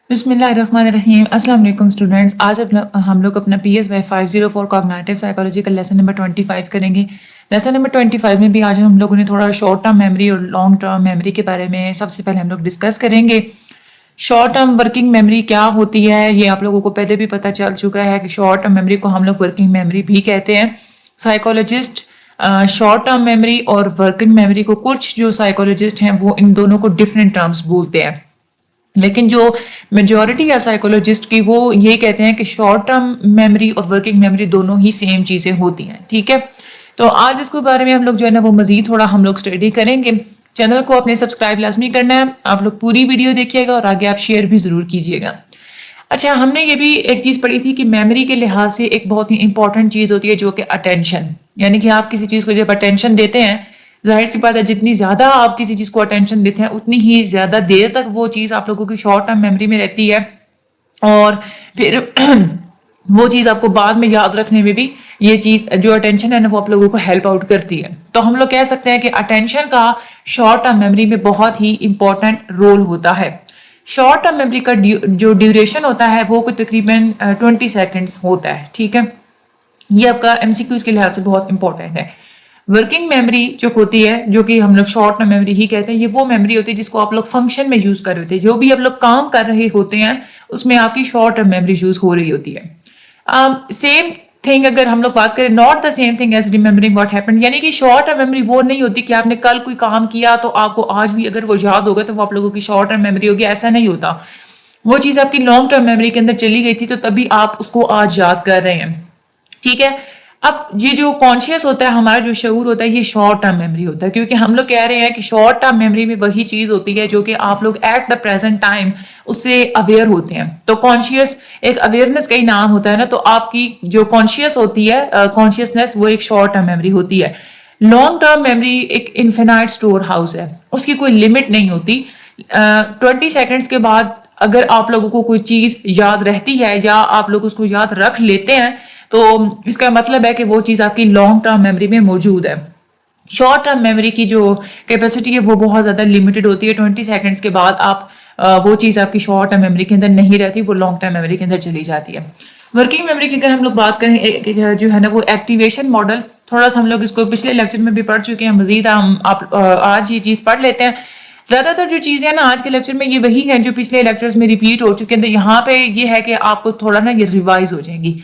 بسم اللہ الرحمن الرحیم. السلام علیکم اسٹوڈینٹس. آج ہم لوگ اپنا PSY 504 کوگنیٹیو سائیکالوجی کا لیسن نمبر 25 کریں گے. لیسن نمبر 25 میں بھی آج ہم لوگوں نے تھوڑا شارٹ ٹرم میموری اور لانگ ٹرم میموری کے بارے میں سب سے پہلے ہم لوگ ڈسکس کریں گے. شارٹ ٹرم ورکنگ میموری کیا ہوتی ہے یہ آپ لوگوں کو پہلے بھی پتہ چل چکا ہے کہ شارٹ ٹرم میموری کو ہم لوگ ورکنگ میموری بھی کہتے ہیں. سائیکالوجسٹ شارٹ ٹرم میموری اور ورکنگ میموری کو کچھ جو سائیکالوجسٹ ہیں وہ ان دونوں کو ڈفرینٹ ٹرمز بولتے ہیں، لیکن جو میجورٹی یا سائیکولوجسٹ کی وہ یہ کہتے ہیں کہ شارٹ ٹرم میموری اور ورکنگ میموری دونوں ہی سیم چیزیں ہوتی ہیں. ٹھیک ہے، تو آج اس کے بارے میں ہم لوگ جو ہے نا وہ مزید تھوڑا ہم لوگ اسٹڈی کریں گے. چینل کو اپنے سبسکرائب لازمی کرنا ہے. آپ لوگ پوری ویڈیو دیکھیے گا اور آگے آپ شیئر بھی ضرور کیجیے گا. اچھا، ہم نے یہ بھی ایک چیز پڑھی تھی کہ میموری کے لحاظ سے ایک بہت ہی امپورٹنٹ چیز ہوتی ہے جو کہ اٹینشن، یعنی کہ آپ کسی چیز کو جب اٹینشن دیتے ہیں، ظاہر سی بات ہے جتنی زیادہ آپ کسی چیز کو اٹینشن دیتے ہیں اتنی ہی زیادہ دیر تک وہ چیز آپ لوگوں کی شارٹ ٹرم میموری میں رہتی ہے، اور پھر وہ چیز آپ کو بعد میں یاد رکھنے میں بھی یہ چیز جو اٹینشن ہے نا وہ آپ لوگوں کو ہیلپ آؤٹ کرتی ہے. تو ہم لوگ کہہ سکتے ہیں کہ اٹینشن کا شارٹ ٹرم میموری میں بہت ہی امپورٹنٹ رول ہوتا ہے. شارٹ ٹرم میموری کا جو ڈیوریشن ہوتا ہے وہ کوئی تقریباً 20 سیکنڈس ہوتا ہے. ٹھیک ہے، یہ آپ کا MCQs کے لحاظ سے بہت امپورٹنٹ ہے. ورکنگ میموری جو ہوتی ہے، جو کہ ہم لوگ شارٹ ٹرم میموری ہی کہتے ہیں، یہ وہ میموری ہوتی ہے جس کو آپ لوگ فنکشن میں یوز کر رہے ہوتے ہیں. جو بھی آپ لوگ کام کر رہے ہوتے ہیں اس میں آپ کی شارٹ ٹرم میموری یوز ہو رہی ہوتی ہے. سیم تھنگ اگر ہم لوگ بات کریں، not the same thing as remembering what happened, یعنی کہ شارٹ ٹرم میموری وہ نہیں ہوتی کہ آپ نے کل کوئی کام کیا تو آپ کو آج بھی اگر وہ یاد ہوگا تو وہ آپ لوگوں کی شارٹ ٹرم میموری ہوگی. ایسا نہیں ہوتا. وہ چیز آپ کی لانگ ٹرم میموری کے اندر چلی گئی تھی تو تبھی آپ اس کو آج یاد کر رہے ہیں. ٹھیک ہے، اب یہ جو کانشیس ہوتا ہے، ہمارا جو شعور ہوتا ہے، یہ شارٹ ٹرم میموری ہوتا ہے، کیونکہ ہم لوگ کہہ رہے ہیں کہ شارٹ ٹرم میموری میں وہی چیز ہوتی ہے جو کہ آپ لوگ ایٹ دا پریزنٹ ٹائم اس سے اویئر ہوتے ہیں. تو کانشیس ایک اویئرنیس کا ہی نام ہوتا ہے نا، تو آپ کی جو کانشیس ہوتی ہے، کانشیسنیس، وہ ایک شارٹ ٹرم میموری ہوتی ہے. لانگ ٹرم میموری ایک انفینائٹ اسٹور ہاؤس ہے، اس کی کوئی لمٹ نہیں ہوتی. 20 سیکنڈس کے بعد اگر آپ لوگوں کو کوئی چیز یاد رہتی ہے یا آپ لوگ اس کو یاد رکھ لیتے ہیں تو اس کا مطلب ہے کہ وہ چیز آپ کی لانگ ٹرم میموری میں موجود ہے. شارٹ ٹرم میموری کی جو کیپیسٹی ہے وہ بہت زیادہ لمیٹڈ ہوتی ہے. 20 سیکنڈس کے بعد وہ چیز آپ کی شارٹ ٹرم میموری کے اندر نہیں رہتی، وہ لانگ ٹرم میموری کے اندر چلی جاتی ہے. ورکنگ میموری کی اگر ہم لوگ بات کریں جو ہے نا وہ ایکٹیویشن ماڈل، تھوڑا سا ہم لوگ اس کو پچھلے لیکچر میں بھی پڑھ چکے ہیں، مزید ہم آج یہ چیز پڑھ لیتے ہیں. زیادہ تر جو چیزیں ہیں نا آج کے لیکچر میں یہ وہی ہیں جو پچھلے لیکچرز میں ریپیٹ ہو چکے ہیں، تو یہاں پہ یہ ہے کہ آپ کو تھوڑا نا یہ ریوائز ہو جائیں گی.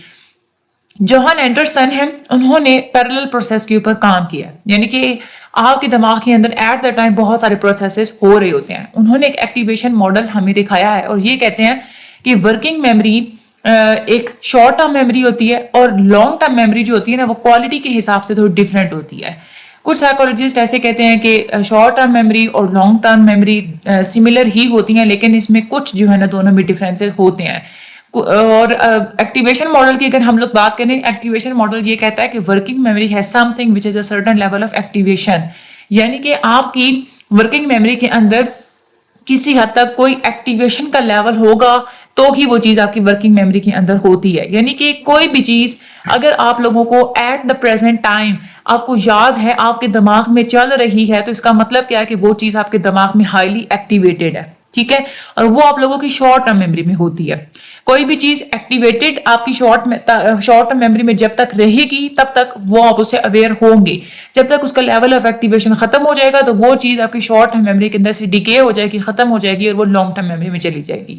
جوہان اینڈرسن ہیں، انہوں نے پیرلل پروسیس کے اوپر کام کیا، یعنی کہ آپ کے دماغ کے اندر ایٹ دا ٹائم بہت سارے پروسیسز ہو رہے ہوتے ہیں. انہوں نے ایک ایکٹیویشن ماڈل ہمیں دکھایا ہے اور یہ کہتے ہیں کہ ورکنگ میموری ایک شارٹ ٹرم میموری ہوتی ہے اور لانگ ٹرم میموری جو ہوتی ہے نا وہ کوالٹی کے حساب سے تھوڑی ڈفرینٹ ہوتی ہے. کچھ سائیکولوجسٹ ایسے کہتے ہیں کہ شارٹ ٹرم میموری اور لانگ ٹرم میموری سملر ہی ہوتی ہیں، لیکن اس میں کچھ جو ہے نا دونوں میں ڈفرینسز ہوتے ہیں. اور ایکٹیویشن ماڈل کی اگر ہم لوگ بات کریں، ایکٹیویشن ماڈل یہ کہتا ہے کہ working memory has some thing which is a certain level of activation, یعنی کہ آپ کی ورکنگ میموری کے اندر کسی حد تک کوئی ایکٹیویشن کا لیول ہوگا تو ہی وہ چیز آپ کی ورکنگ میموری کے اندر ہوتی ہے. یعنی کہ کوئی بھی چیز اگر آپ لوگوں کو ایٹ دا پریزنٹ ٹائم آپ کو یاد ہے، آپ کے دماغ میں چل رہی ہے، تو اس کا مطلب کیا ہے کہ وہ چیز آپ کے دماغ میں ہائیلی ایکٹیویٹڈ ہے. ٹھیک ہے، اور وہ آپ لوگوں کی شارٹ ٹرم میموری میں ہوتی ہے. کوئی بھی چیز ایکٹیویٹڈ آپ کی شارٹ ٹرم میموری میں جب تک رہے گی تب تک وہ آپ اسے اویئر ہوں گے. جب تک اس کا لیول آف ایکٹیویشن ختم ہو جائے گا تو وہ چیز آپ کی شارٹ ٹرم میموری کے اندر سے ڈیکے ہو جائے گی، ختم ہو جائے گی اور وہ لانگ ٹرم میموری میں چلی جائے گی.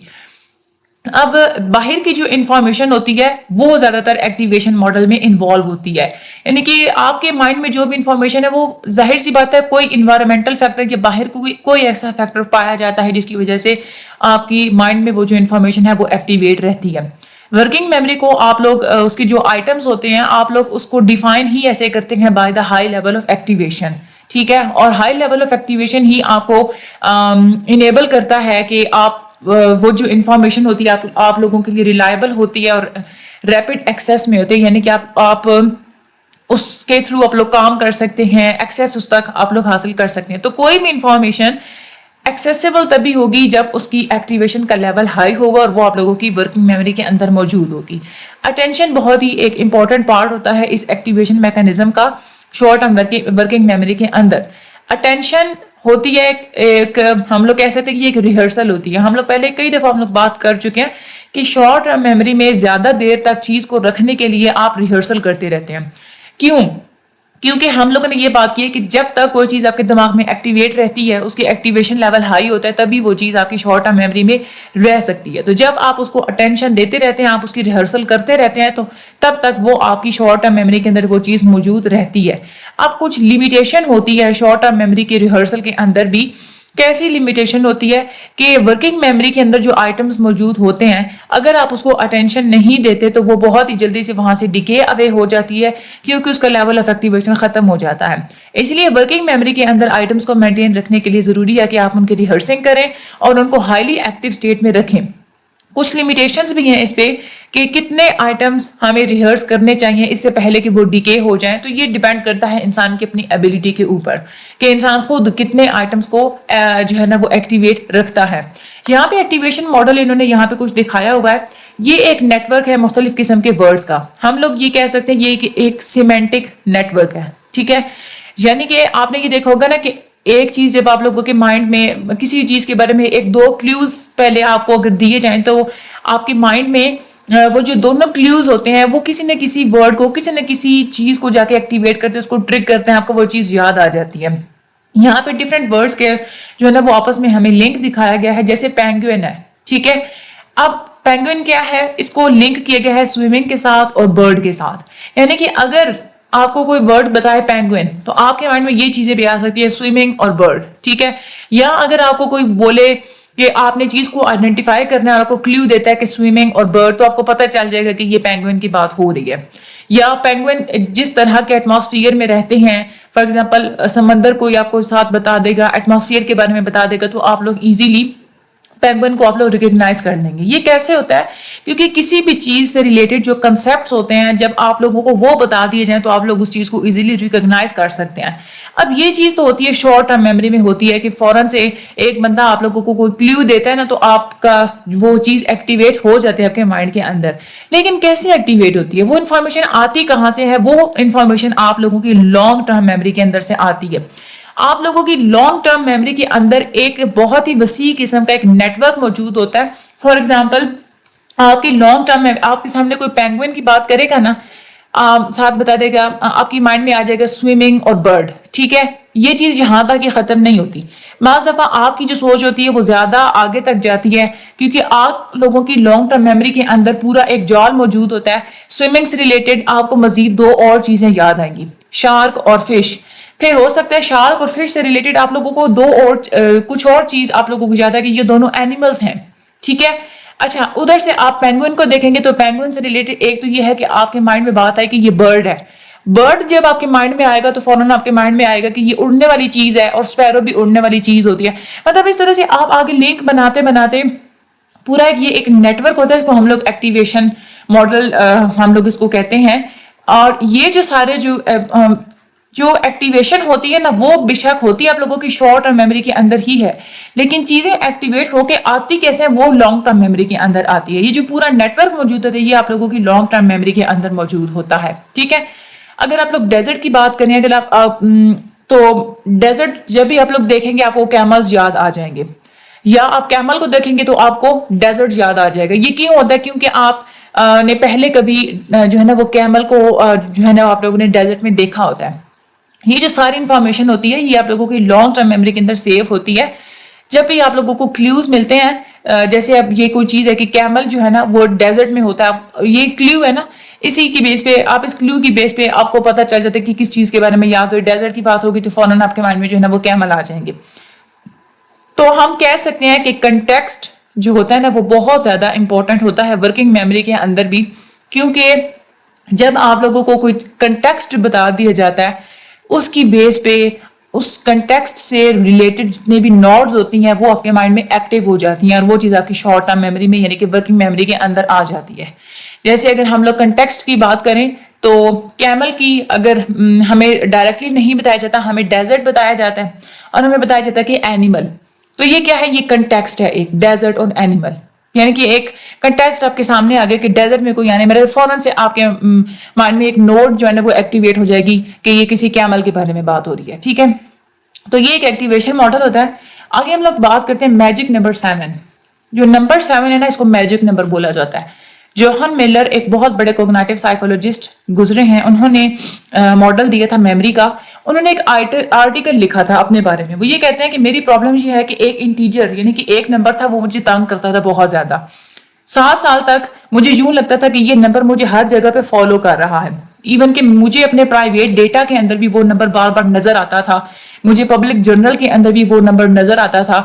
اب باہر کی جو انفارمیشن ہوتی ہے وہ زیادہ تر ایکٹیویشن ماڈل میں انوالو ہوتی ہے، یعنی کہ آپ کے مائنڈ میں جو بھی انفارمیشن ہے وہ ظاہر سی بات ہے کوئی انوائرمنٹل فیکٹر یا باہر کوئی ایسا فیکٹر پایا جاتا ہے جس کی وجہ سے آپ کی مائنڈ میں وہ جو انفارمیشن ہے وہ ایکٹیویٹ رہتی ہے. ورکنگ میموری کو آپ لوگ اس کی جو آئٹمس ہوتے ہیں آپ لوگ اس کو ڈیفائن ہی ایسے کرتے ہیں by the high level of activation. ٹھیک ہے، اور ہائی لیول آف ایکٹیویشن ہی آپ کو انیبل کرتا ہے کہ آپ وہ جو انفارمیشن ہوتی ہے آپ لوگوں کے لیے ریلائبل ہوتی ہے اور ریپڈ ایکسیس میں ہوتی ہے، یعنی کہ آپ اس کے تھرو آپ لوگ کام کر سکتے ہیں، ایکسیس اس تک آپ لوگ حاصل کر سکتے ہیں. تو کوئی بھی انفارمیشن ایکسیسیبل تبھی ہوگی جب اس کی ایکٹیویشن کا لیول ہائی ہوگا اور وہ آپ لوگوں کی ورکنگ میموری کے اندر موجود ہوگی. اٹینشن بہت ہی ایک امپورٹنٹ پارٹ ہوتا ہے اس ایکٹیویشن میکانزم کا شارٹ ٹرم ورکنگ میموری کے اندر. اٹینشن ہوتی ہے ایک ہم لوگ کہہ سکتے ہیں کہ یہ ایک ریہرسل ہوتی ہے. ہم لوگ پہلے کئی دفعہ ہم لوگ بات کر چکے ہیں کہ شارٹ ٹرم میموری میں زیادہ دیر تک چیز کو رکھنے کے لیے آپ ریہرسل کرتے رہتے ہیں. کیوں؟ کیونکہ ہم لوگوں نے یہ بات کی ہے کہ جب تک کوئی چیز آپ کے دماغ میں ایکٹیویٹ رہتی ہے، اس کی ایکٹیویشن لیول ہائی ہوتا ہے، تبھی وہ چیز آپ کی شارٹ ٹرم میموری میں رہ سکتی ہے. تو جب آپ اس کو اٹینشن دیتے رہتے ہیں، آپ اس کی ریہرسل کرتے رہتے ہیں، تو تب تک وہ آپ کی شارٹ ٹرم میموری کے اندر وہ چیز موجود رہتی ہے. اب کچھ لمیٹیشن ہوتی ہے شارٹ ٹرم میموری کی ریہرسل کے اندر بھی. کیسی لمیٹیشن ہوتی ہے کہ ورکنگ میموری کے اندر جو آئٹمز موجود ہوتے ہیں، اگر آپ اس کو اٹینشن نہیں دیتے تو وہ بہت ہی جلدی سے وہاں سے ڈیکے اوے ہو جاتی ہے، کیونکہ اس کا لیول آف ایکٹیویشن ختم ہو جاتا ہے. اس لیے ورکنگ میموری کے اندر آئٹمز کو مینٹین رکھنے کے لیے ضروری ہے کہ آپ ان کی ریہرسنگ کریں اور ان کو ہائیلی ایکٹیو اسٹیٹ میں رکھیں. کچھ لمیٹیشنز بھی ہیں اس پہ کہ کتنے آئٹمز ہمیں ریہرس کرنے چاہیے اس سے پہلے کہ وہ ڈیکے ہو جائیں. تو یہ ڈیپینڈ کرتا ہے انسان کی اپنی ایبیلٹی کے اوپر کہ انسان خود کتنے آئٹمز کو جو ہے نا وہ ایکٹیویٹ رکھتا ہے. یہاں پہ ایکٹیویشن ماڈل انہوں نے یہاں پہ کچھ دکھایا ہوا ہے. یہ ایک نیٹ ورک ہے مختلف قسم کے ورڈز کا. ہم لوگ یہ کہہ سکتے ہیں یہ ایک سیمینٹک نیٹ ورک ہے. ٹھیک ہے، یعنی کہ آپ نے یہ دیکھا ہوگا نا کہ ایک چیز جب آپ لوگوں کے مائنڈ میں کسی چیز کے بارے میں ایک دو کلیوز پہلے آپ کو اگر دیے جائیں تو آپ کے مائنڈ میں وہ جو دونوں کلیوز ہوتے ہیں وہ کسی نہ کسی ورڈ کو کسی نہ کسی چیز کو جا کے ایکٹیویٹ کرتے ہیں، اس کو ٹرک کرتے ہیں، آپ کو وہ چیز یاد آ جاتی ہے. یہاں پہ ڈفرینٹ ورڈز کے جو ہے نا وہ آپس میں ہمیں لنک دکھایا گیا ہے. جیسے پینگوئن ہے. ٹھیک ہے، اب پینگوئن کیا ہے؟ اس کو لنک کیا گیا ہے سوئمنگ کے ساتھ اور برڈ کے ساتھ. یعنی کہ اگر آپ کو کوئی ورڈ بتائے پینگوئن تو آپ کے مائنڈ میں یہ چیزیں بھی آ سکتی ہے، سوئمنگ اور برڈ. ٹھیک ہے، یا اگر آپ کو کوئی بولے کہ آپ نے چیز کو آئیڈینٹیفائی کرنا ہے اور آپ کو کلیو دیتا ہے کہ سوئمنگ اور برڈ، تو آپ کو پتہ چل جائے گا کہ یہ پینگوئن کی بات ہو رہی ہے. یا پینگوئن جس طرح کے ایٹماسفیئر میں رہتے ہیں، فار ایگزامپل سمندر کوئی آپ کو ساتھ بتا دے گا، ایٹماسفیئر کے بارے میں بتا دے گا، تو آپ لوگ ایزیلی پینگوئن کو آپ لوگ ریکگنائز کر لیں گے. یہ کیسے ہوتا ہے؟ کیونکہ کسی بھی چیز سے ریلیٹڈ جو کنسیپٹس ہوتے ہیں جب آپ لوگوں کو وہ بتا دیے جائیں تو آپ لوگ اس چیز کو ایزیلی ریکگنائز کر سکتے ہیں. اب یہ چیز تو ہوتی ہے شارٹ ٹرم میموری میں ہوتی ہے کہ فوراً سے ایک بندہ آپ لوگوں کو کوئی کلیو دیتا ہے نا تو آپ کا وہ چیز ایکٹیویٹ ہو جاتی ہے آپ کے مائنڈ کے اندر. لیکن کیسے ایکٹیویٹ ہوتی ہے؟ وہ انفارمیشن آتی کہاں سے ہے؟ وہ انفارمیشن آپ لوگوں کی لانگ ٹرم میموری کے اندر سے آتی ہے. آپ لوگوں کی لانگ ٹرم میموری کے اندر ایک بہت ہی وسیع قسم کا ایک نیٹ ورک موجود ہوتا ہے. فار ایگزامپل آپ کی لانگ ٹرم میں آپ کے سامنے کوئی پینگوئن کی بات کرے گا نا، ساتھ بتا دے گا، آپ کی مائنڈ میں آ جائے گا سوئمنگ اور برڈ. ٹھیک ہے، یہ چیز یہاں تک یہ ختم نہیں ہوتی. بعض دفعہ آپ کی جو سوچ ہوتی ہے وہ زیادہ آگے تک جاتی ہے کیونکہ آپ لوگوں کی لانگ ٹرم میموری کے اندر پورا ایک جال موجود ہوتا ہے. سوئمنگ سے ریلیٹڈ آپ کو مزید دو اور چیزیں یاد آئیں گی، شارک اور فش. پھر ہو سکتا ہے شارک اور فش سے ریلیٹڈ آپ لوگوں کو دو اور کچھ اور چیز آپ لوگوں کو یاد ہے کہ یہ دونوں اینیملز ہیں. ٹھیک ہے، اچھا ادھر سے آپ پینگوئن کو دیکھیں گے تو پینگوئن سے ریلیٹڈ ایک تو یہ ہے کہ آپ کے مائنڈ میں بات آئے کہ یہ برڈ ہے. برڈ جب آپ کے مائنڈ میں آئے گا تو فوراً آپ کے مائنڈ میں آئے گا کہ یہ اڑنے والی چیز ہے، اور اسپیرو بھی اڑنے والی چیز ہوتی ہے. مطلب اس طرح سے آپ آگے لنک بناتے بناتے پورا یہ ایک نیٹ ورک ہوتا ہے، اس کو ہم لوگ ایکٹیویشن ماڈل ہم لوگ اس کو کہتے ہیں. اور یہ جو سارے جو ایکٹیویشن ہوتی ہے نا وہ بے شک ہوتی ہے آپ لوگوں کی شارٹ ٹرم میموری کے اندر ہی ہے، لیکن چیزیں ایکٹیویٹ ہو کے آتی کیسے ہیں وہ لانگ ٹرم میموری کے اندر آتی ہے. یہ جو پورا نیٹ ورک موجود ہوتا ہے یہ آپ لوگوں کی لانگ ٹرم میموری کے اندر موجود ہوتا ہے. ٹھیک ہے، اگر آپ لوگ ڈیزرٹ کی بات کریں، اگر آپ تو ڈیزرٹ جب بھی آپ لوگ دیکھیں گے آپ کو کیملز یاد آ جائیں گے، یا آپ کیمل کو دیکھیں گے تو آپ کو ڈیزرٹ یاد آ جائے گا. یہ کیوں ہوتا ہے؟ کیونکہ آپ نے پہلے کبھی جو ہے نا وہ کیمل کو جو ہے نا آپ لوگوں نے ڈیزرٹ میں دیکھا ہوتا ہے. یہ جو ساری انفارمیشن ہوتی ہے یہ آپ لوگوں کی لانگ ٹرم میموری کے اندر سیو ہوتی ہے. جب بھی آپ لوگوں کو کلیوز ملتے ہیں، جیسے اب یہ کوئی چیز ہے کہ کیمل جو ہے نا وہ ڈیزرٹ میں ہوتا ہے، یہ کلیو ہے نا، اسی کی بیس پہ آپ اس کلیو کی بیس پہ آپ کو پتہ چل جاتا ہے کہ کس چیز کے بارے میں یاد ہوئی. ڈیزرٹ کی بات ہوگی تو فوراً آپ کے مائنڈ میں جو ہے نا وہ کیمل آ جائیں گے. تو ہم کہہ سکتے ہیں کہ کنٹیکسٹ جو ہوتا ہے نا وہ بہت زیادہ امپورٹنٹ ہوتا ہے ورکنگ میموری کے اندر بھی، کیونکہ جب آپ لوگوں کو کوئی کنٹیکسٹ بتا دیا جاتا ہے اس کی بیس پہ اس کنٹیکسٹ سے ریلیٹڈ جتنے بھی نوڈز ہوتی ہیں وہ آپ کے مائنڈ میں ایکٹیو ہو جاتی ہیں اور وہ چیز آپ کی شارٹ ٹرم میموری میں یعنی کہ ورکنگ میموری کے اندر آ جاتی ہے. جیسے اگر ہم لوگ کنٹیکسٹ کی بات کریں تو کیمل کی اگر ہمیں ڈائریکٹلی نہیں بتایا جاتا، ہمیں ڈیزرٹ بتایا جاتا ہے اور ہمیں بتایا جاتا ہے کہ اینیمل، تو یہ کیا ہے؟ یہ کنٹیکسٹ ہے ایک، ڈیزرٹ اور اینیمل. یعنی کہ ایک کنٹیکسٹ آپ کے سامنے آ گیا کہ ڈیزرٹ میں کوئی اینیمل، فوراً سے آپ کے مائنڈ میں ایک نوٹ جو ہے نا وہ ایکٹیویٹ ہو جائے گی کہ یہ کسی کیمل کے بارے میں بات ہو رہی ہے. ٹھیک ہے، تو یہ ایک ایکٹیویشن ماڈل ہوتا ہے. آگے ہم لوگ بات کرتے ہیں میجک نمبر 7. جو نمبر 7 ہے نا اس کو میجک نمبر بولا جاتا ہے. جوہن میلر ایک بہت بڑے کوگنیٹو سائیکولوجسٹ گزرے ہیں, انہوں نے ماڈل دیا تھا میموری کا. انہوں نے ایک آرٹیکل لکھا تھا اپنے بارے میں. وہ یہ کہتے ہیں کہ میری پرابلم یہ ہے کہ ایک انٹیجر یعنی کہ ایک نمبر تھا وہ مجھے تنگ کرتا تھا بہت زیادہ. 7 سال تک مجھے یوں لگتا تھا کہ یہ نمبر مجھے ہر جگہ پہ فالو کر رہا ہے. ایون کہ مجھے اپنے پرائیویٹ ڈیٹا کے اندر بھی وہ نمبر بار بار نظر آتا تھا, مجھے پبلک جرنل کے اندر بھی وہ نمبر نظر آتا تھا.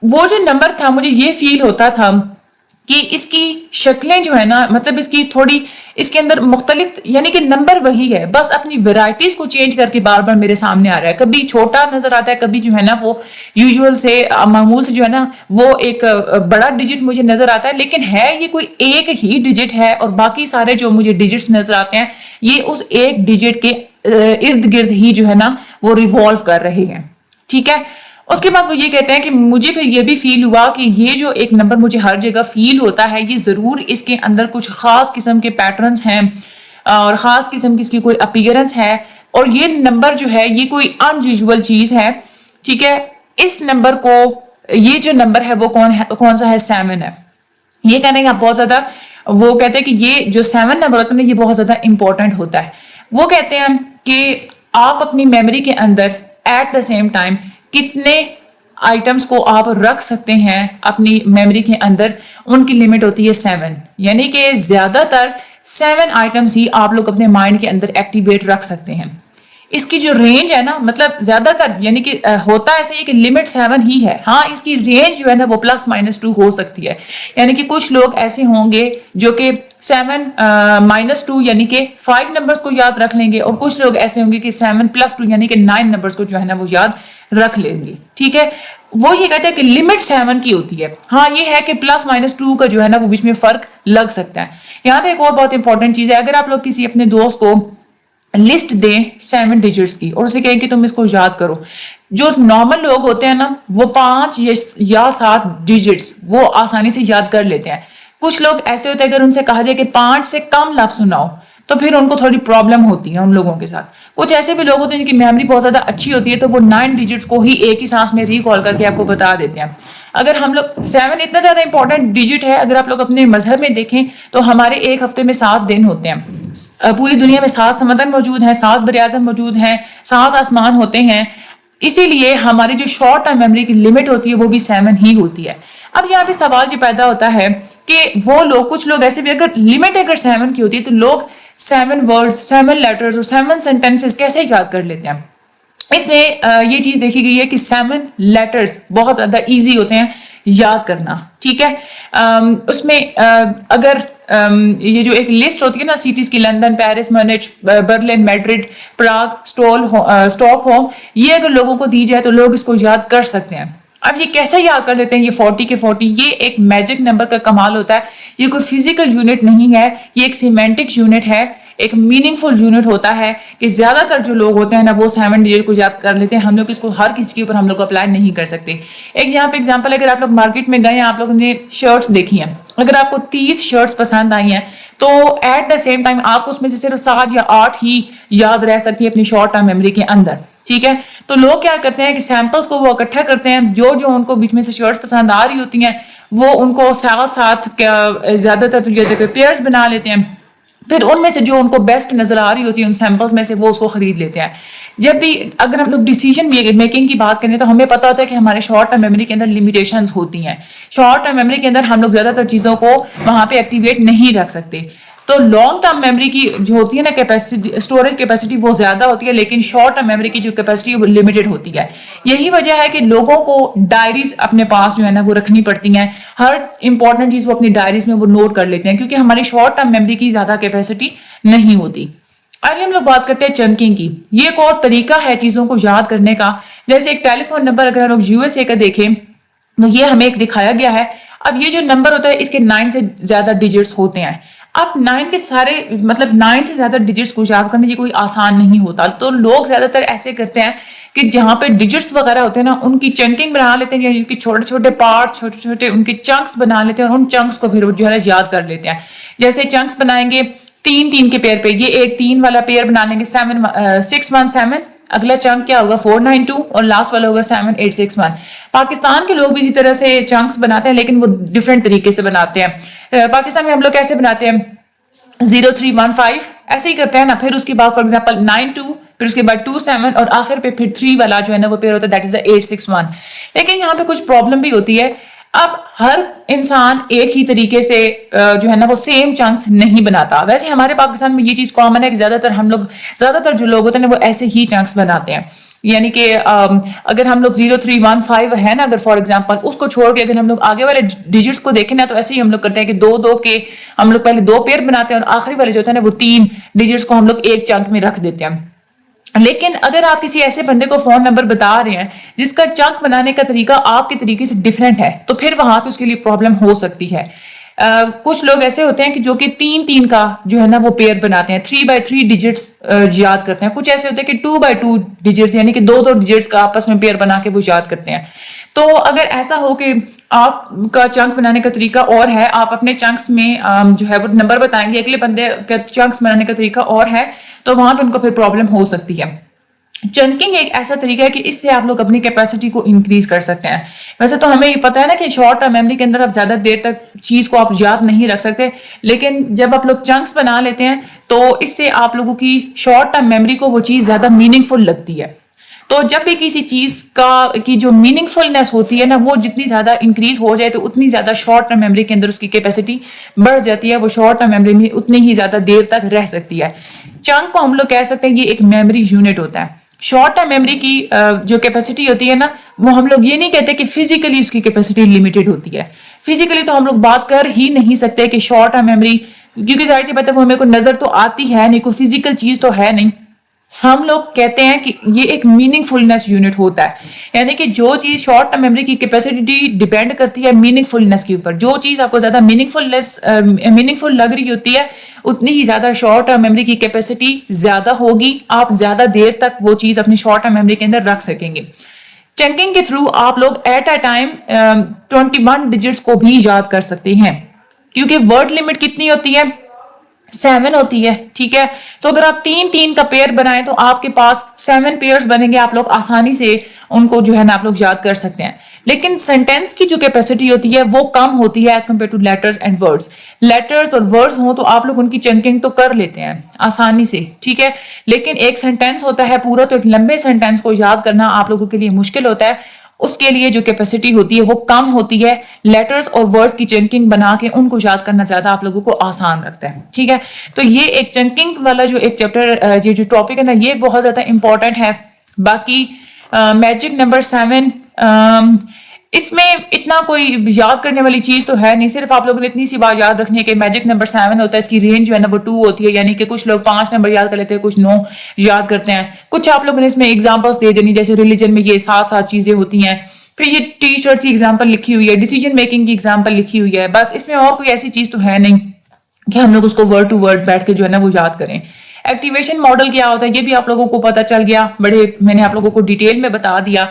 وہ جو نمبر تھا مجھے یہ فیل ہوتا تھا کہ اس کی شکلیں جو ہے نا مطلب اس کی تھوڑی اس کے اندر مختلف یعنی کہ نمبر وہی ہے, بس اپنی ورائٹیز کو چینج کر کے بار بار میرے سامنے آ رہا ہے. کبھی چھوٹا نظر آتا ہے, کبھی جو ہے نا وہ یوزول سے معمول سے جو ہے نا وہ ایک بڑا ڈیجٹ مجھے نظر آتا ہے, لیکن ہے یہ کوئی ایک ہی ڈیجٹ ہے اور باقی سارے جو مجھے ڈیجٹس نظر آتے ہیں یہ اس ایک ڈیجٹ کے ارد گرد ہی جو ہے نا وہ ریوالو کر رہے ہیں. ٹھیک ہے. اس کے بعد وہ یہ کہتے ہیں کہ مجھے پھر یہ بھی فیل ہوا کہ یہ جو ایک نمبر مجھے ہر جگہ فیل ہوتا ہے یہ ضرور اس کے اندر کچھ خاص قسم کے پیٹرنز ہیں اور خاص قسم کی اس کی کوئی اپیرنس ہے, اور یہ نمبر جو ہے یہ کوئی ان یوزول چیز ہے. ٹھیک ہے. اس نمبر کو یہ جو نمبر ہے وہ کون سا ہے 7 ہے. یہ کہنے ہیں آپ بہت زیادہ وہ کہتے ہیں کہ یہ جو 7 نمبر ہوتا ہے یہ بہت زیادہ امپورٹنٹ ہوتا ہے. وہ کہتے ہیں کہ آپ اپنی میموری کے اندر ایٹ دا سیم ٹائم کتنے آئٹمس کو آپ رکھ سکتے ہیں اپنی میموری کے اندر, ان کی لمٹ ہوتی ہے 7. یعنی کہ زیادہ تر 7 آئٹمس ہی آپ لوگ اپنے مائنڈ کے اندر ایکٹیویٹ رکھ سکتے ہیں. اس کی جو رینج ہے نا مطلب زیادہ تر یعنی کہ ہوتا ایسا ہی کہ لمٹ 7 ہی ہے. ہاں اس کی رینج جو ہے نا وہ +-2 ہو سکتی ہے. یعنی کہ کچھ لوگ ایسے ہوں گے جو کہ 7-2 یعنی کہ 5 نمبرز کو یاد رکھ لیں گے, اور کچھ لوگ ایسے ہوں گے کہ 7+2 یعنی کہ 9 نمبرز کو جو ہے نا وہ یاد رکھ لیں گے. ٹھیک ہے. وہ یہ کہتے ہیں کہ لمٹ 7 کی ہوتی ہے. ہاں یہ ہے کہ +-2 کا جو ہے نا وہ بیچ میں فرق لگ سکتا ہے. یہاں پہ ایک اور بہت امپورٹنٹ چیز ہے, اگر آپ لوگ کسی اپنے دوست کو لسٹ دیں 7 ڈیجٹس کی اور اسے کہیں کہ تم اس کو یاد کرو, جو نارمل لوگ ہوتے ہیں نا وہ 5 یا 7 ڈیجٹس وہ آسانی سے یاد کر لیتے ہیں. کچھ لوگ ایسے ہوتے ہیں اگر ان سے کہا جائے کہ 5 سے کم لفظ سناؤ تو پھر ان کو تھوڑی پرابلم ہوتی ہے ان لوگوں کے ساتھ. کچھ ایسے بھی لوگ ہوتے ہیں جن کی میموری بہت زیادہ اچھی ہوتی ہے تو وہ 9 ڈیجٹس کو ہی ایک ہی سانس میں ریکال کر کے آپ کو بتا دیتے ہیں. اگر ہم لوگ 7 اتنا زیادہ امپورٹنٹ ڈیجٹ ہے, اگر آپ لوگ اپنے مذہب میں دیکھیں تو ہمارے ایک ہفتے میں 7 دن ہوتے ہیں. پوری دنیا میں 7 سمندر موجود ہیں, 7 براعظم موجود ہیں, 7 آسمان ہوتے ہیں. اسی لیے ہماری جو شارٹ ٹرم میموری کی لمٹ ہوتی ہے وہ بھی 7 ہی ہوتی ہے. اب یہاں پہ سوال یہ پیدا ہوتا ہے کہ وہ لوگ کچھ لوگ ایسے بھی اگر لمٹ اگر 7 کی ہوتی ہے تو لوگ 7 ورڈز 7 لیٹرز اور 7 سینٹینسز کیسے یاد کر لیتے ہیں. اس میں یہ چیز دیکھی گئی ہے کہ 7 لیٹرز بہت زیادہ ایزی ہوتے ہیں یاد کرنا. ٹھیک ہے. اس میں اگر یہ جو ایک لسٹ ہوتی ہے نا سٹیز کی, London, Paris, Munich, Berlin, Madrid, Prague, Stockholm, یہ اگر لوگوں کو دی جائے تو لوگ اس کو یاد کر سکتے ہیں. اب یہ کیسے یاد کر لیتے ہیں یہ 40 کے 40, یہ ایک میجک نمبر کا کمال ہوتا ہے. یہ کوئی فزیکل یونٹ نہیں ہے, یہ ایک سیمینٹک یونٹ ہے, ایک میننگ فل یونٹ ہوتا ہے کہ زیادہ تر جو لوگ ہوتے ہیں نا وہ 7 ڈیجٹ کو یاد کر لیتے ہیں. ہم لوگ اس کو ہر کسی کے اوپر ہم لوگ اپلائی نہیں کر سکتے. ایک یہاں پہ ایگزامپل, اگر آپ لوگ مارکیٹ میں گئے ہیں, آپ لوگوں نے شرٹس دیکھی ہیں, اگر آپ کو 30 شرٹس پسند آئی ہیں تو ایٹ دا سیم ٹائم آپ کو اس میں سے صرف 7 یا 8 ہی یاد رہ سکتی ہے اپنی شارٹ ٹرم میموری کے اندر. ٹھیک ہے. تو لوگ کیا کرتے ہیں کہ سیمپلس کو وہ اکٹھا کرتے ہیں, جو ان کو بیچ میں سے شرٹس پسند آ رہی ہوتی ہیں وہ ان کو ساتھ زیادہ تر پیئرز بنا لیتے ہیں, پھر ان میں سے جو ان کو بیسٹ نظر آ رہی ہوتی ہے ان سیمپلز میں سے وہ اس کو خرید لیتے ہیں. جب بھی اگر ہم لوگ ڈیسیژن میکنگ کی بات کریں تو ہمیں پتہ ہوتا ہے کہ ہمارے شارٹ ٹرم میموری کے اندر لمیٹیشنز ہوتی ہیں. شارٹ ٹرم میموری کے اندر ہم لوگ زیادہ تر چیزوں کو وہاں پہ ایکٹیویٹ نہیں رکھ سکتے. تو لانگ ٹرم میموری کی جو ہوتی ہے نا کیپیسٹی, اسٹوریج کیپیسٹی وہ زیادہ ہوتی ہے, لیکن شارٹ ٹرم میموری کی جو کیپیسٹی ہے وہ لمیٹڈ ہوتی ہے. یہی وجہ ہے کہ لوگوں کو ڈائریز اپنے پاس جو ہے نا وہ رکھنی پڑتی ہیں. ہر امپورٹنٹ چیز وہ اپنی ڈائریز میں وہ نوٹ کر لیتے ہیں کیونکہ ہماری شارٹ ٹرم میموری کی زیادہ کیپیسٹی نہیں ہوتی. آگے ہم لوگ بات کرتے ہیں چنکنگ کی. یہ ایک اور طریقہ ہے چیزوں کو یاد کرنے کا. جیسے ایک ٹیلی فون نمبر اگر ہم لوگ USA کا دیکھیں تو یہ ہمیں ایک دکھایا گیا ہے. اب یہ جو نمبر ہوتا ہے اس کے 9 سے زیادہ ڈیجٹس ہوتے ہیں. اب 9 کے سارے مطلب 9 سے زیادہ ڈیجٹس کو یاد کرنا یہ کوئی آسان نہیں ہوتا. تو لوگ زیادہ تر ایسے کرتے ہیں کہ جہاں پہ ڈیجٹس وغیرہ ہوتے ہیں نا ان کی چنکنگ بنا لیتے ہیں, یعنی ان کے چھوٹے چھوٹے پارٹ, چھوٹے چھوٹے ان کے چنکس بنا لیتے ہیں اور ان چنکس کو پھر جو ہے یاد کر لیتے ہیں. جیسے چنکس بنائیں گے 3 کے پیئر پہ, یہ ایک 3 والا پیئر بنا لیں گے 617, اگلا چنک کیا ہوگا 492 اور لاسٹ والا ہوگا 7861. پاکستان کے لوگ بھی اسی طرح سے چنکس بناتے ہیں لیکن وہ ڈفرینٹ طریقے سے بناتے ہیں. پاکستان میں ہم لوگ کیسے بناتے ہیں 0315 ایسے ہی کرتے ہیں نا, پھر اس کے بعد فار ایگزامپل 92, پھر اس کے بعد 27 اور آخر پہ پھر 3 والا جو ہے نا وہ پیر ہوتا ہے دیٹ از 861. لیکن یہاں پہ کچھ پرابلم بھی ہوتی ہے. اب ہر انسان ایک ہی طریقے سے جو ہے نا وہ سیم چنکس نہیں بناتا. ویسے ہمارے پاکستان میں یہ چیز کامن ہے کہ زیادہ تر جو لوگ ہوتے ہیں وہ ایسے ہی چنکس بناتے ہیں. یعنی کہ اگر ہم لوگ 0315 ہے نا, اگر فار ایگزامپل اس کو چھوڑ کے اگر ہم لوگ آگے والے ڈیجٹس کو دیکھیں نا تو ایسے ہی ہم لوگ کرتے ہیں کہ دو کے ہم لوگ پہلے 2 پیر بناتے ہیں اور آخری والے جو ہوتا ہے نا وہ 3 ڈیجٹس کو ہم لوگ ایک چنک میں رکھ دیتے ہیں. لیکن اگر آپ کسی ایسے بندے کو فون نمبر بتا رہے ہیں جس کا چنک بنانے کا طریقہ آپ کے طریقے سے ڈفرینٹ ہے تو پھر وہاں پہ اس کے لیے پرابلم ہو سکتی ہے. کچھ لوگ ایسے ہوتے ہیں کہ جو کہ 3 کا جو ہے نا وہ پیئر بناتے ہیں, 3x3 ڈیجٹس یاد کرتے ہیں. کچھ ایسے ہوتے ہیں کہ 2x2 ڈیجٹس یعنی کہ 2 ڈیجٹس کا آپس میں پیئر بنا کے وہ یاد کرتے ہیں. تو اگر ایسا ہو کہ آپ کا چنک بنانے کا طریقہ اور ہے, آپ اپنے چنکس میں جو ہے وہ نمبر بتائیں گے, اگلے بندے کا چنکس بنانے کا طریقہ اور ہے, تو وہاں پہ ان کو پھر پرابلم ہو سکتی ہے. چنکنگ ایک ایسا طریقہ ہے کہ اس سے آپ لوگ اپنی کیپیسٹی کو انکریز کر سکتے ہیں. ویسے تو ہمیں یہ پتا ہے نا کہ شارٹ ٹرم میموری کے اندر آپ زیادہ دیر تک چیز کو آپ یاد نہیں رکھ سکتے, لیکن جب آپ لوگ چنکس بنا لیتے ہیں تو اس سے آپ لوگوں کی شارٹ ٹرم میموری کو وہ چیز زیادہ میننگ فل لگتی ہے. تو جب بھی کسی چیز کی جو میننگ فلنس ہوتی ہے نا وہ جتنی زیادہ انکریز ہو جائے تو اتنی زیادہ شارٹ ٹرم میموری کے اندر اس کی کیپیسٹی بڑھ جاتی ہے, وہ شارٹ ٹرم میموری میں اتنی ہی زیادہ دیر تک رہ سکتی ہے. چنک کو ہم لوگ کہہ سکتے ہیں یہ ایک میموری یونٹ ہوتا ہے. شارٹ ٹرم میموری کی جو کیپیسٹی ہوتی ہے نا وہ ہم لوگ یہ نہیں کہتے کہ فزیکلی اس کی کیپیسٹی لمیٹڈ ہوتی ہے. فزیکلی تو ہم لوگ بات کر ہی نہیں سکتے کہ شارٹ ٹرم میموری, کیونکہ ظاہر سی بات ہے وہ ہمیں کوئی نظر تو آتی ہے نہیں, کوئی فزیکل چیز تو ہے نہیں. ہم لوگ کہتے ہیں کہ یہ ایک میننگ فلنس یونٹ ہوتا ہے, یعنی کہ جو چیز شارٹ ٹرم میموری کی کیپیسٹی ڈیپینڈ کرتی ہے میننگ فلنس کے اوپر. جو چیز آپ کو زیادہ میننگ فل لگ رہی ہوتی ہے اتنی ہی زیادہ شارٹ ٹرم میموری کی کیپیسٹی زیادہ ہوگی, آپ زیادہ دیر تک وہ چیز اپنی شارٹ ٹرم میموری کے اندر رکھ سکیں گے. چنکنگ کے تھرو آپ لوگ ایٹ اے ٹائم 21 ڈیجٹس کو بھی یاد کر سکتے ہیں, کیونکہ ورڈ لمٹ کتنی ہوتی ہے 7 ہوتی ہے. ٹھیک ہے, تو اگر آپ 3 کا پیئر بنائیں تو آپ کے پاس 7 پیئرز بنیں گے, آپ لوگ آسانی سے ان کو جو ہے نا آپ لوگ یاد کر سکتے ہیں. لیکن سینٹینس کی جو کیپیسٹی ہوتی ہے وہ کم ہوتی ہے as compare to letters and words. Letters اور ورڈز ہوں تو آپ لوگ ان کی چنکنگ تو کر لیتے ہیں آسانی سے, ٹھیک ہے, لیکن ایک سینٹینس ہوتا ہے پورا, تو ایک لمبے سینٹینس کو یاد کرنا آپ لوگوں کے لیے مشکل ہوتا ہے. اس کے لیے جو کیپیسٹی ہوتی ہے وہ کم ہوتی ہے. لیٹرز اور ورڈز کی چنکنگ بنا کے ان کو یاد کرنا زیادہ آپ لوگوں کو آسان رکھتا ہے. ٹھیک ہے, تو یہ ایک چنکنگ والا جو ایک چیپٹر یہ جو ٹاپک ہے نا یہ بہت زیادہ امپورٹنٹ ہے. باقی میجک نمبر 7 اس میں اتنا کوئی یاد کرنے والی چیز تو ہے نہیں, صرف آپ لوگوں نے اتنی سی بات یاد رکھنی ہے کہ میجک نمبر 7 ہوتا ہے, اس کی رینج جو ہے نمبر 2 ہوتی ہے, یعنی کہ کچھ لوگ 5 نمبر یاد کر لیتے ہیں, کچھ 9 یاد کرتے ہیں. کچھ آپ لوگوں نے اس میں ایگزامپلس دے دینی, جیسے ریلیجن میں یہ 7 چیزیں ہوتی ہیں, پھر یہ ٹی شرٹس کی ایگزامپل لکھی ہوئی ہے, ڈیسیجن میکنگ کی ایگزامپل لکھی ہوئی ہے. بس اس میں اور کوئی ایسی چیز تو ہے نہیں کہ ہم لوگ اس کو ورڈ ٹو ورڈ بیٹھ کے جو ہے نا وہ یاد کریں. ایکٹیویشن ماڈل کیا ہوتا ہے یہ بھی آپ لوگوں کو پتا چل گیا, میں نے آپ لوگوں کو ڈیٹیل میں بتا دیا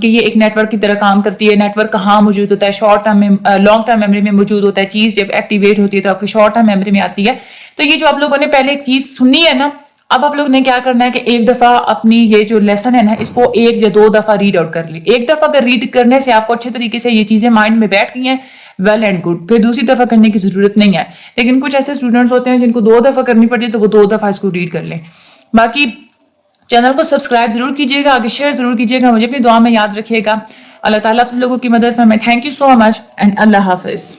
کہ یہ ایک نیٹ ورک کی طرح کام کرتی ہے. نیٹ ورک کہاں موجود ہوتا ہے, شارٹ ٹرم میں لانگ ٹرم میموری میں موجود ہوتا ہے. چیز جب ایکٹیویٹ ہوتی ہے تو آپ کی شارٹ ٹرم میموری میں آتی ہے. تو یہ جو آپ لوگوں نے پہلے ایک چیز سنی ہے نا, اب آپ لوگ نے کیا کرنا ہے کہ ایک دفعہ اپنی یہ جو لیسن ہے نا اس کو 1 یا 2 دفعہ ریڈ آؤٹ کر لی. ایک دفعہ اگر ریڈ کرنے سے آپ کو اچھے طریقے سے یہ چیزیں مائنڈ میں بیٹھ گئی ہیں ویل اینڈ گڈ, پھر دوسری دفعہ کرنے کی ضرورت نہیں ہے. لیکن کچھ ایسے اسٹوڈنٹس ہوتے ہیں جن کو 2 دفعہ کرنی پڑتی ہے تو وہ 2 دفعہ اس کو ریڈ کر لیں. باقی چینل کو سبسکرائب ضرور کیجیے گا, آگے شیئر ضرور کیجیے گا, مجھے اپنی دعا میں یاد رکھیے گا. اللہ تعالیٰ آپ سب لوگوں کی مدد فرمائے. Thank you so much and اللہ حافظ.